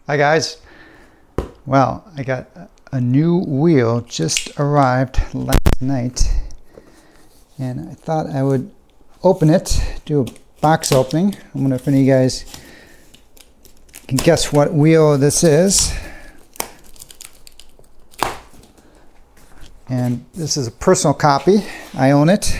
Hi guys. Well, I got a new wheel just arrived last night, and I thought I would open it, do a box opening. I wonder if any of you guys can guess what wheel this is. And this is a personal copy. I own it.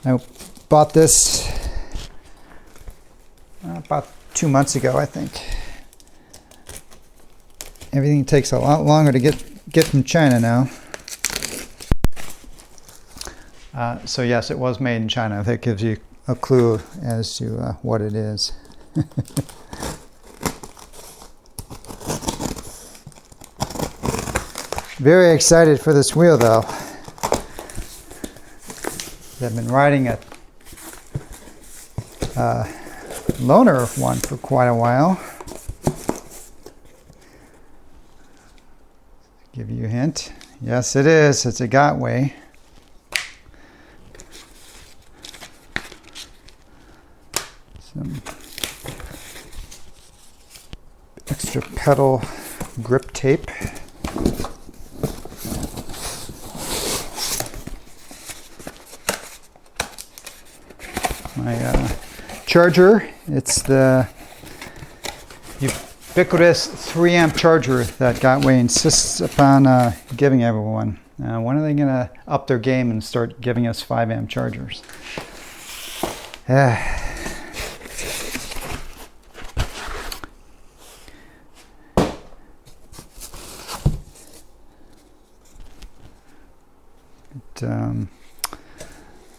I bought this about 2 months ago, I think. Everything takes a lot longer to get from China now. So yes, it was made in China. That gives you a clue as to what it is. Very excited for this wheel though. I've been riding a loaner one for quite a while. Give you a hint. Yes, it is. It's a Gotway. Some extra pedal grip tape. My charger, it's the ubiquitous 3 amp charger that Gotway insists upon giving everyone. When are they going to up their game and start giving us 5 amp chargers?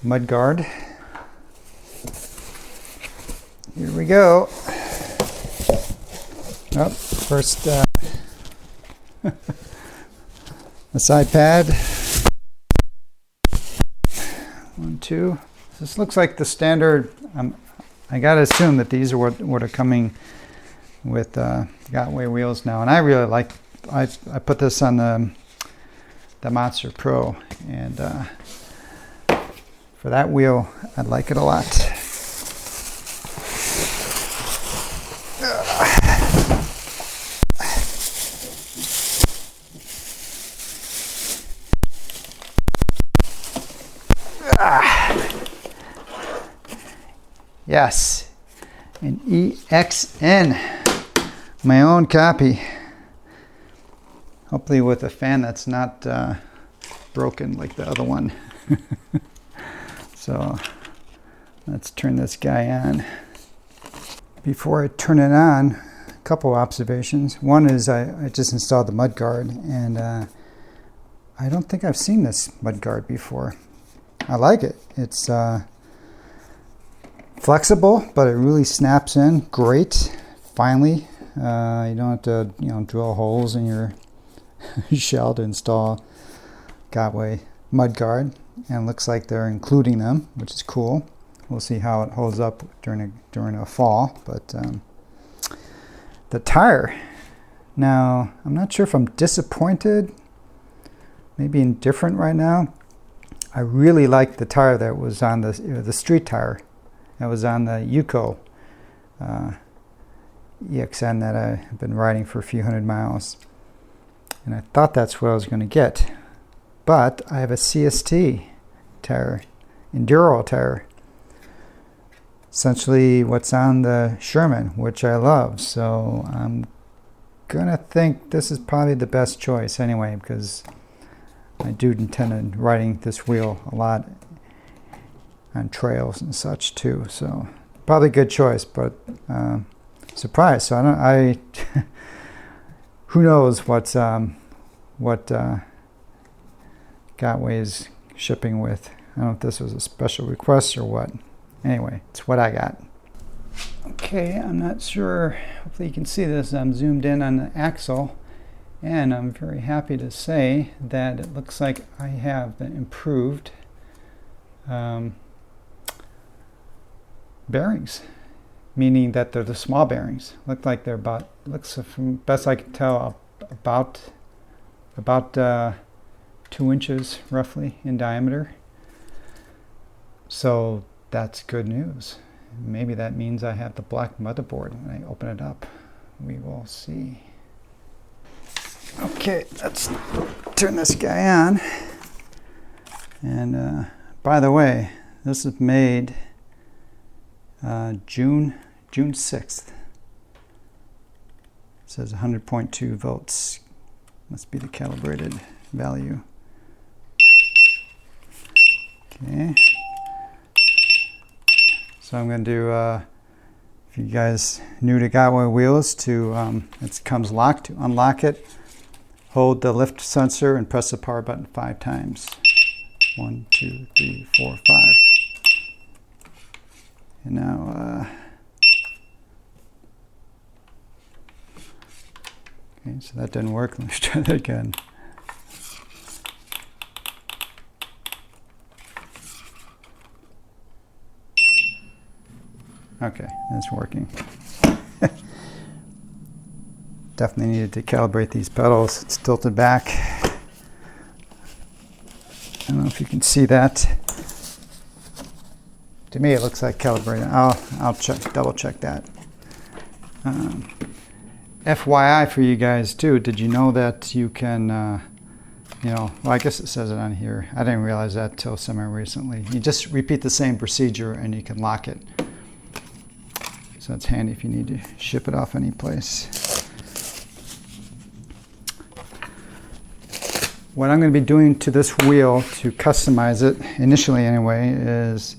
Mudguard. Here we go. Oh, first the side pad. 1, 2. This looks like the standard. I gotta assume that these are what are coming with Gotway wheels now, and I really like. I put this on the Monster Pro, and for that wheel, I like it a lot. Yes, an EXN, my own copy. Hopefully with a fan that's not broken like the other one. So let's turn this guy on. Before I turn it on, a couple observations. One is I just installed the Mudguard, and I don't think I've seen this Mudguard before. I like it. It's flexible, but it really snaps in great. Finally, you don't have to drill holes in your shell to install Gotway Mudguard, and it looks like they're including them, which is cool. We'll see how it holds up during a fall. But the tire, now I'm not sure if I'm disappointed, maybe indifferent right now. I really like the tire that was on the street tire that was on the EUC EXN that I've been riding for a few hundred miles, and I thought that's what I was going to get. But I have a CST tire, Enduro tire, essentially what's on the Sherman, which I love. So I'm gonna think this is probably the best choice anyway, because I do intend on riding this wheel a lot on trails and such too. So probably a good choice, but surprise. So who knows what Gotway is shipping with. I don't know if this was a special request or what. Anyway, it's what I got. Okay, I'm not sure. Hopefully you can see this. I'm zoomed in on the axle, and I'm very happy to say that it looks like I have the improved bearings, meaning that they're the small bearings. Look like they're looks from best I can tell about 2 inches roughly in diameter. So that's good news. Maybe that means I have the black motherboard when I open it up. We will see. Okay, let's turn this guy on. And by the way, this is made June 6th. It says 100.2 volts. Must be the calibrated value. Okay. So I'm going to do, if you guys new to Gotway wheels, it comes locked. To unlock it, hold the lift sensor and press the power button 5 times. 1, 2, 3, 4, 5. And now, okay, so that didn't work. Let's try that again. Okay, that's working. Definitely needed to calibrate these pedals. It's tilted back. I don't know if you can see that. To me, it looks like calibrating. I'll double check that. FYI for you guys too, did you know that you can, well, I guess it says it on here. I didn't realize that till semi-recently. You just repeat the same procedure and you can lock it. So it's handy if you need to ship it off any place. What I'm going to be doing to this wheel to customize it, initially anyway, is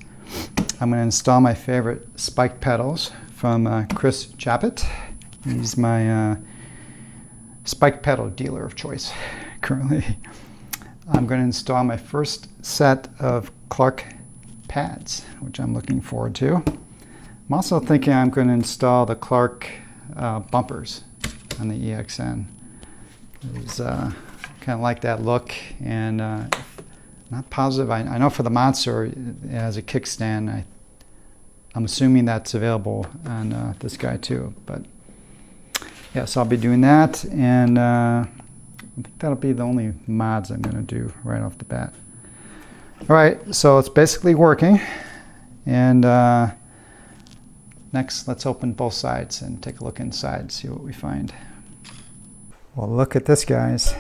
I'm going to install my favorite spike pedals from Chris Chappett. He's my spike pedal dealer of choice currently. I'm going to install my first set of Clark pads, which I'm looking forward to. I'm also thinking I'm going to install the Clark bumpers on the EXN. It's kind of like that look, and not positive. I know for the Monster it has a kickstand. I'm assuming that's available on this guy too. But yes, I'll be doing that, and I think that'll be the only mods I'm going to do right off the bat. All right, so it's basically working, and next, let's open both sides and take a look inside, see what we find. Well, look at this, guys.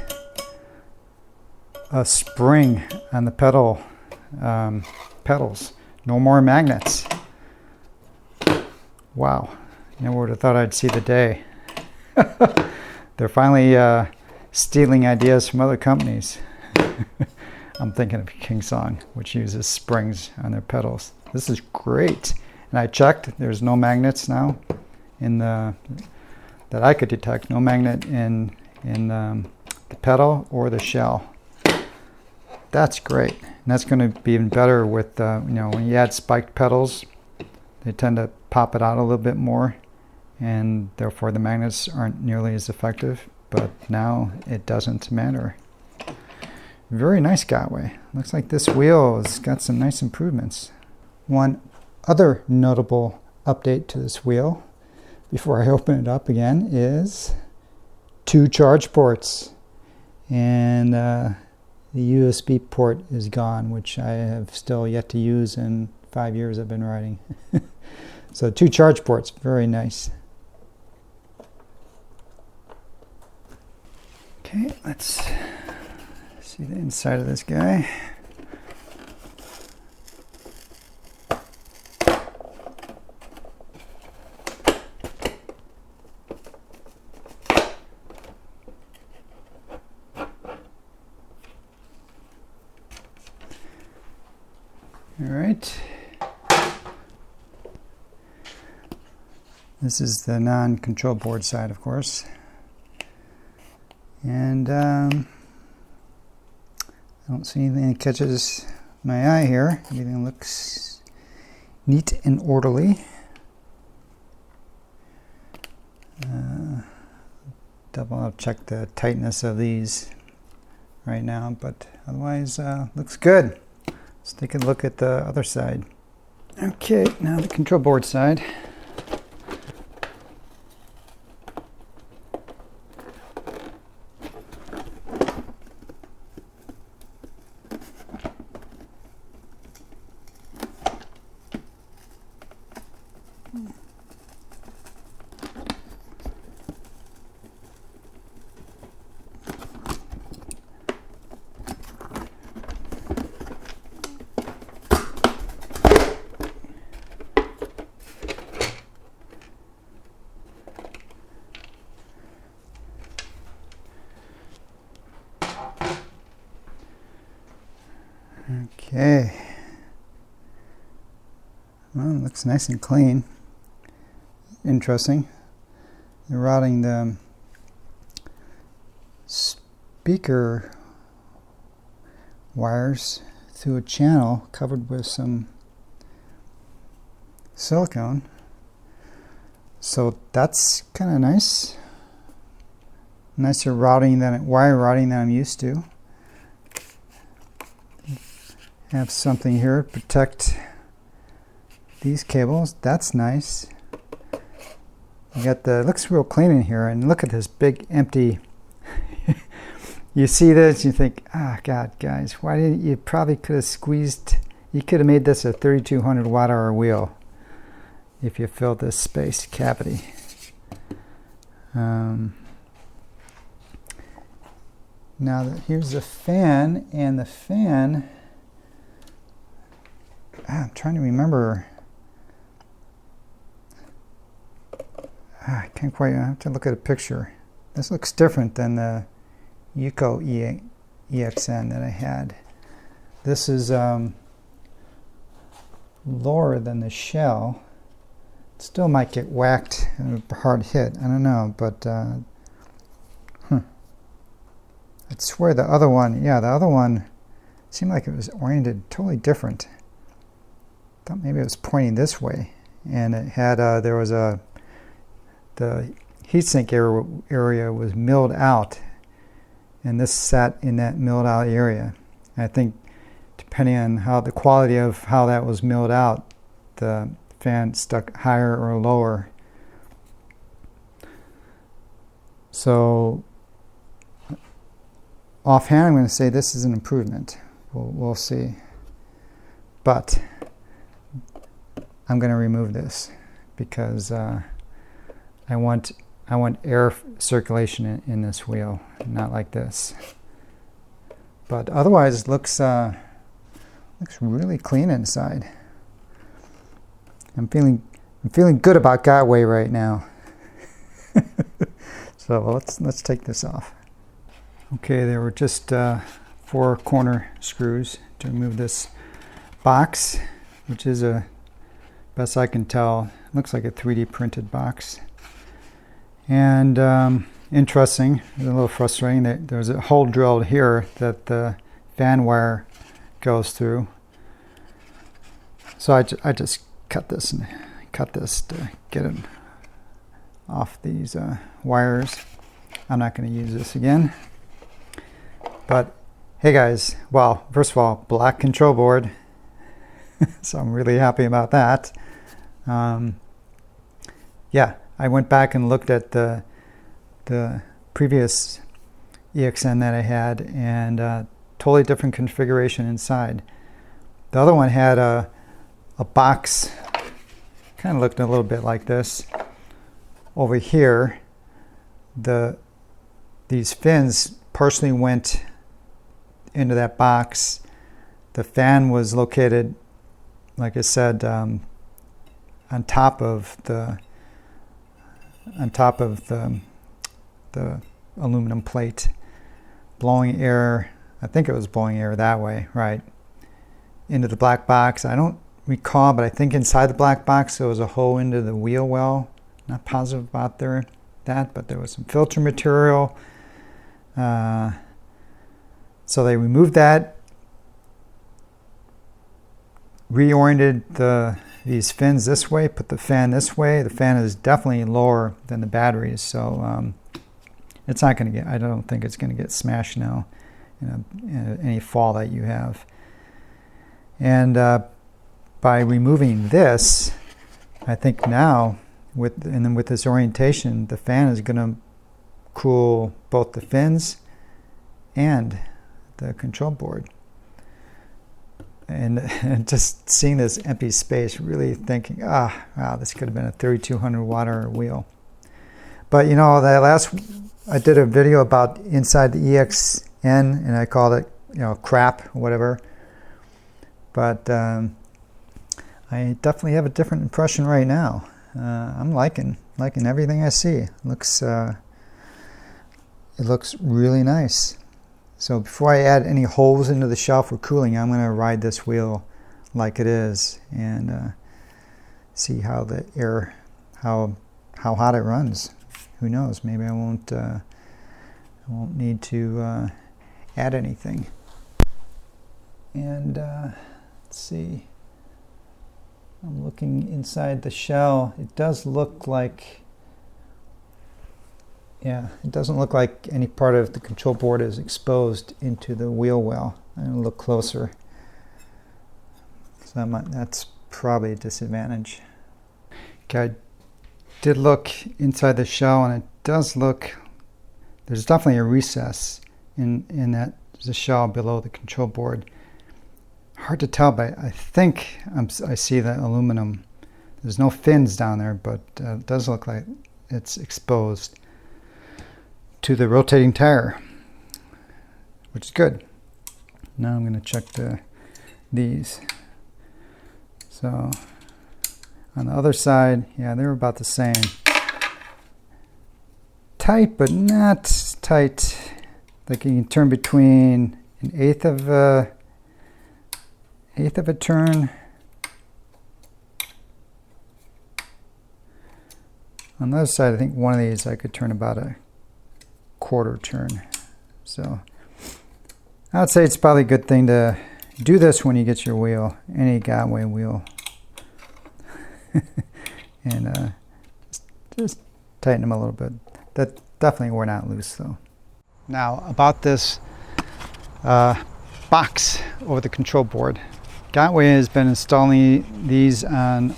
A spring on the pedals. No more magnets. Wow. Never would have thought I'd see the day. They're finally stealing ideas from other companies. I'm thinking of Kingsong, which uses springs on their pedals. This is great. And I checked, there's no magnets now that I could detect. No magnet in the pedal or the shell. That's great. And that's going to be even better with, when you add spiked pedals, they tend to pop it out a little bit more, and therefore the magnets aren't nearly as effective. But now it doesn't matter. Very nice Gotway. Looks like this wheel has got some nice improvements. One other notable update to this wheel before I open it up again is 2 charge ports, and the USB port is gone, which I have still yet to use in 5 years I've been riding. So 2 charge ports, very nice. Okay, let's see the inside of this guy. All right. This is the non-control board side, of course. And I don't see anything that catches my eye here. Everything looks neat and orderly. I'll check the tightness of these right now, but otherwise looks good. Let's take a look at the other side. Okay, now the control board side. Okay. Well, it looks nice and clean. Interesting. They're routing the speaker wires through a channel covered with some silicone. So that's kind of nice. Nicer routing than wire routing than I'm used to. Have something here to protect these cables. That's nice. You got the, it looks real clean in here, and look at this big empty. You see this, you think, ah, God, guys, why didn't you probably could have squeezed, you could have made this a 3200 watt-hour wheel if you filled this space cavity. Now here's the fan, and the fan, I'm trying to remember. I can't quite, I have to look at a picture. This looks different than the EUC EXN that I had. This is lower than the shell. It still might get whacked, a hard hit, I don't know, but I swear the other one, yeah, the other one seemed like it was oriented totally different. Thought maybe it was pointing this way, and it had there was the heatsink area was milled out, and this sat in that milled out area. And I think depending on how the quality of how that was milled out, the fan stuck higher or lower. So offhand, I'm going to say this is an improvement. We'll see, but I'm going to remove this because I want air circulation in this wheel, not like this. But otherwise, it looks really clean inside. I'm feeling good about Gotway right now. So let's take this off. Okay, there were just 4 corner screws to remove this box, which is best I can tell, looks like a 3D printed box. And interesting, a little frustrating, that there's a hole drilled here that the fan wire goes through. So I just cut this to get it off these wires. I'm not going to use this again. But hey guys, well, first of all, black control board. So I'm really happy about that. Yeah, I went back and looked at the previous EXN that I had, and totally different configuration inside. The other one had a box, kind of looked a little bit like this. Over here, these fins partially went into that box. The fan was located, like I said, on top of the aluminum plate, blowing air. I think it was blowing air that way, right, into the black box. I don't recall, but I think inside the black box there was a hole into the wheel well. Not positive about that, but there was some filter material. So they removed that, reoriented these fins this way, put the fan this way. The fan is definitely lower than the batteries, so it's not going to get, I don't think it's going to get smashed now in any fall that you have. And by removing this, I think now with this orientation, the fan is going to cool both the fins and the control board. And just seeing this empty space, really thinking, wow, this could have been a 3200 watt-hour wheel. But you know, I did a video about inside the EXN, and I called it, crap, or whatever. But I definitely have a different impression right now. I'm liking everything I see. It looks really nice. So before I add any holes into the shell for cooling, I'm going to ride this wheel like it is and see how the air, how hot it runs. Who knows? Maybe I won't need to add anything. And let's see. I'm looking inside the shell. It does look like, yeah, it doesn't look like any part of the control board is exposed into the wheel well. I'm going to look closer. So that's probably a disadvantage. Okay, I did look inside the shell, and it does look, there's definitely a recess in that the shell below the control board. Hard to tell, but I think I see the aluminum. There's no fins down there, but it does look like it's exposed to the rotating tire, which is good. Now I'm going to check these. So on the other side, yeah, they're about the same. Tight, but not tight. Like you can turn between an eighth of a turn. On the other side, I think one of these I could turn about a quarter turn. So I would say it's probably a good thing to do this when you get your wheel, any Gotway wheel. And just tighten them a little bit. That definitely were not loose though. Now about this box over the control board. Gotway has been installing these on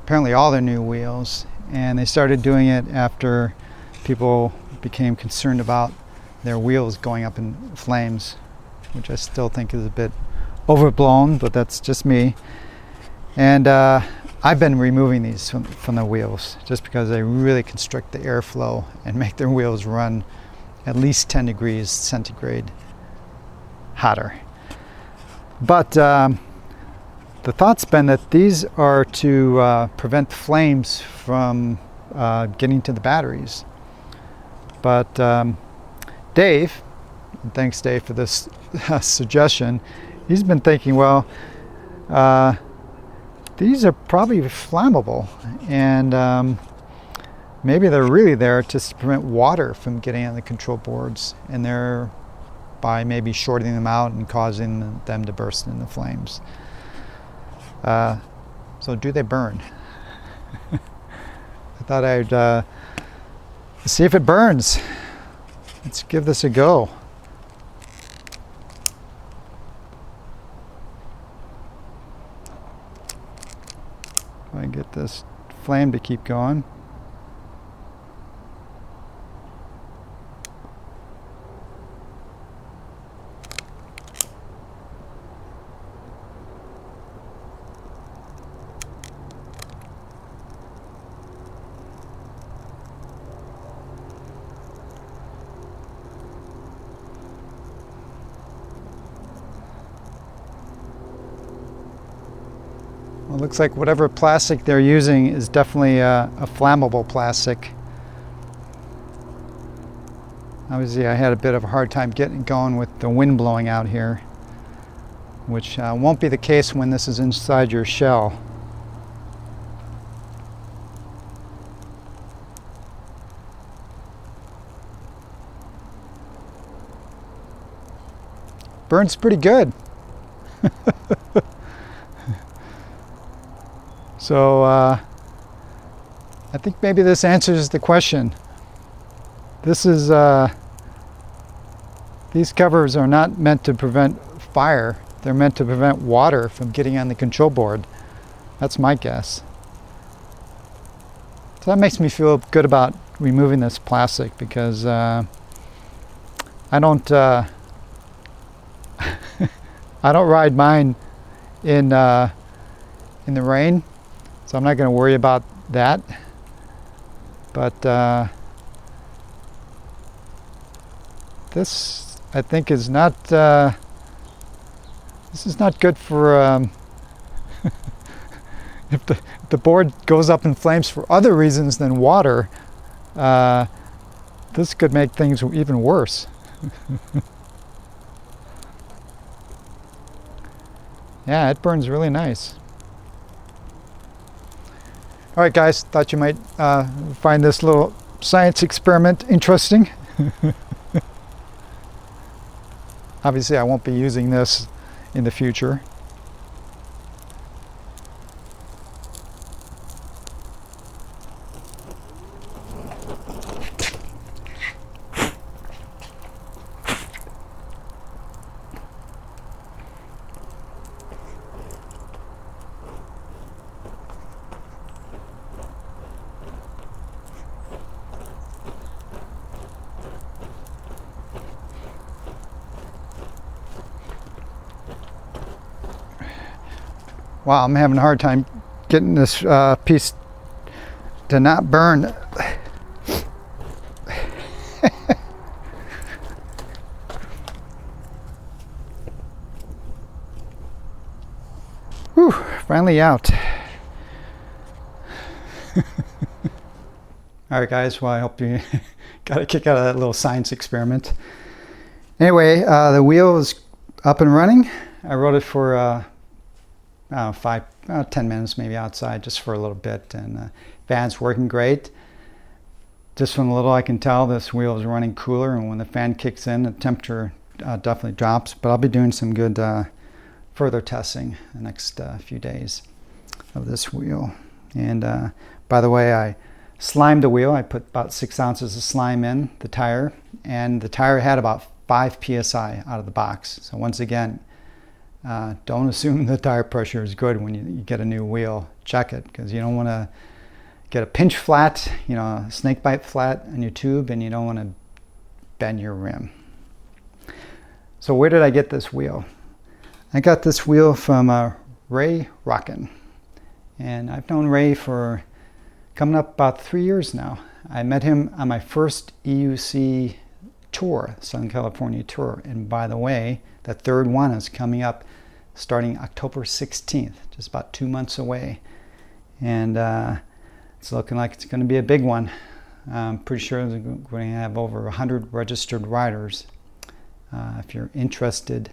apparently all their new wheels, and they started doing it after people became concerned about their wheels going up in flames, which I still think is a bit overblown, but that's just me. And I've been removing these from the wheels just because they really constrict the airflow and make their wheels run at least 10 degrees centigrade hotter. But the thought's been that these are to prevent flames from getting to the batteries. But Dave, and thanks Dave for this suggestion, he's been thinking, well, these are probably flammable, and maybe they're really there to prevent water from getting on the control boards, and they're by maybe shorting them out and causing them to burst into flames. So do they burn? I thought I'd see if it burns. Let's give this a go. If I get this flame to keep going. Well, it looks like whatever plastic they're using is definitely a flammable plastic. Obviously, I had a bit of a hard time getting going with the wind blowing out here, which won't be the case when this is inside your shell. Burns pretty good. So I think maybe this answers the question. This is these covers are not meant to prevent fire. They're meant to prevent water from getting on the control board. That's my guess. So that makes me feel good about removing this plastic, because I don't I don't ride mine in the rain. So I'm not going to worry about that. But this, I think, is not. This is not good for. If the board goes up in flames for other reasons than water, this could make things even worse. Yeah, it burns really nice. All right, guys, thought you might find this little science experiment interesting. Obviously, I won't be using this in the future. Wow, I'm having a hard time getting this piece to not burn. Whew, finally out. All right, guys, well, I hope you got a kick out of that little science experiment. Anyway, the wheel is up and running. I rode it for 10 minutes maybe outside just for a little bit, and fan's working great. Just from the little I can tell, this wheel is running cooler, and when the fan kicks in, the temperature definitely drops. But I'll be doing some good further testing the next few days of this wheel. And by the way, I slimed the wheel. I put about 6 ounces of slime in the tire, and the tire had about 5 psi out of the box. So once again, don't assume the tire pressure is good when you get a new wheel. Check it, because you don't want to get a pinch flat, a snake bite flat on your tube, and you don't want to bend your rim. So where did I get this wheel? I got this wheel from Ray Rockin, and I've known Ray for coming up about 3 years now. I met him on my first EUC Tour, Southern California Tour, and by the way, the third one is coming up starting October 16th, just about 2 months away. And it's looking like it's going to be a big one. I'm pretty sure we're going to have over 100 registered riders. If you're interested,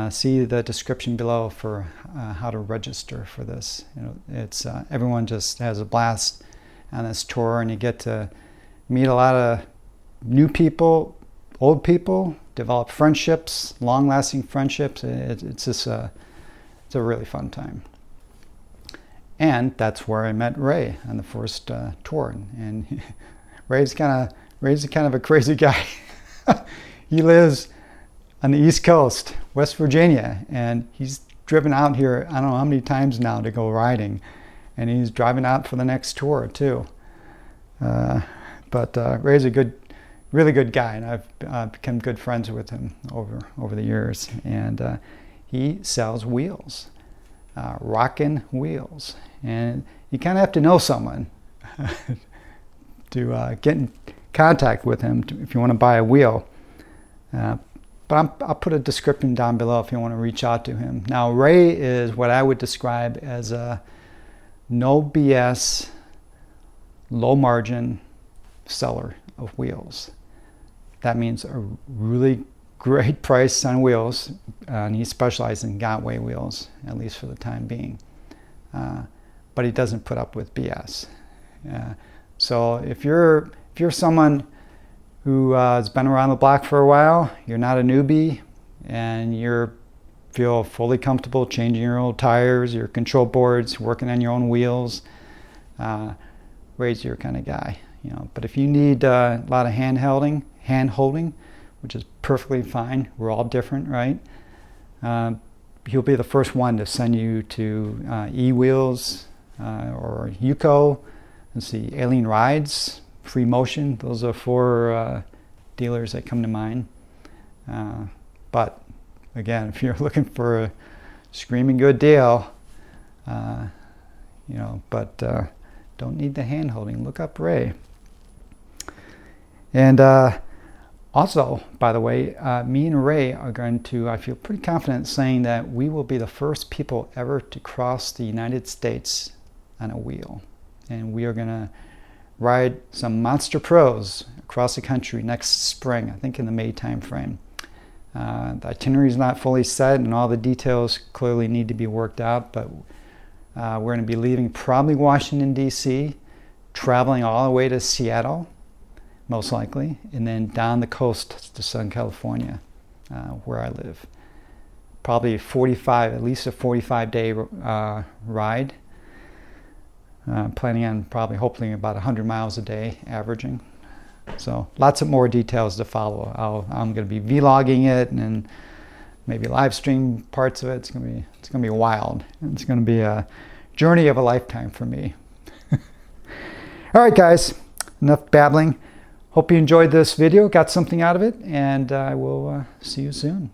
see the description below for how to register for this. It's everyone just has a blast on this tour, and you get to meet a lot of new people, old people, develop friendships, long-lasting friendships. It's just it's a really fun time. And that's where I met Ray on the first tour. And Ray's kind of a crazy guy. He lives on the East Coast, West Virginia, and he's driven out here I don't know how many times now to go riding, and he's driving out for the next tour too. But Ray's a really good guy, and I've become good friends with him over the years. And he sells wheels, Rockin wheels, and you kind of have to know someone to get in contact with him if you want to buy a wheel. But I'll put a description down below if you want to reach out to him. Now, Ray is what I would describe as a no BS, low margin seller of wheels. That means a really great price on wheels, and he specializes in Gotway wheels, at least for the time being. But he doesn't put up with BS. So if you're someone who has been around the block for a while, you're not a newbie, and you feel fully comfortable changing your old tires, your control boards, working on your own wheels, Ray's your kind of guy. But if you need a lot of hand holding, which is perfectly fine. We're all different, right? He'll be the first one to send you to E-Wheels or UCO. Let's see, Alien Rides, Free Motion. Those are 4 dealers that come to mind. But again, if you're looking for a screaming good deal, but don't need the hand holding, look up Ray. And also, by the way, me and Ray are going to, I feel pretty confident saying that we will be the first people ever to cross the United States on a wheel. And we are going to ride some monster pros across the country next spring, I think in the May time frame. The itinerary is not fully set, and all the details clearly need to be worked out, but we're going to be leaving probably Washington, D.C., traveling all the way to Seattle, most likely, and then down the coast to Southern California, where I live. Probably at least a 45-day ride. Planning on hopefully about 100 miles a day, averaging. So lots of more details to follow. I'm going to be vlogging it and maybe live stream parts of it. It's going to be wild. It's going to be a journey of a lifetime for me. All right, guys, enough babbling. Hope you enjoyed this video, got something out of it, and I will see you soon.